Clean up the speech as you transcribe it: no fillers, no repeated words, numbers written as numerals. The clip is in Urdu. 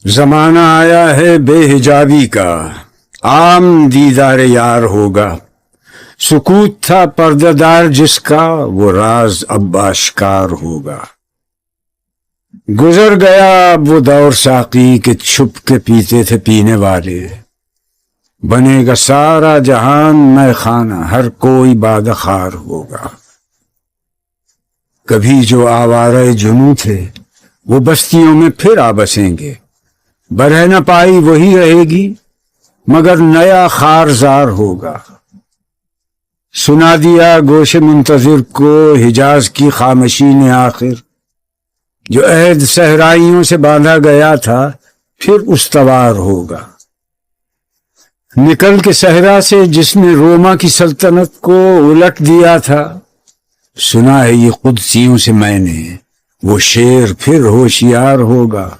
زمانہ آیا ہے بے حجابی کا، عام دیدار یار ہوگا۔ سکوت تھا پردہ دار جس کا، وہ راز اب آشکار ہوگا۔ گزر گیا اب وہ دور ساقی کہ چھپ کے پیتے تھے پینے والے۔ بنے گا سارا جہان میں خانہ، ہر کوئی بادخار ہوگا۔ کبھی جو آوارہ جنوں تھے وہ بستیوں میں پھر آ بسیں گے۔ برہ نہ پائی وہی رہے گی مگر نیا خارزار ہوگا۔ سنا دیا گوش منتظر کو حجاز کی خامشی نے آخر، جو عہد صحرائیوں سے باندھا گیا تھا پھر استوار ہوگا۔ نکل کے صحرا سے جس نے روما کی سلطنت کو الٹ دیا تھا، سنا ہے یہ قدسیوں سے میں نے، وہ شیر پھر ہوشیار ہوگا۔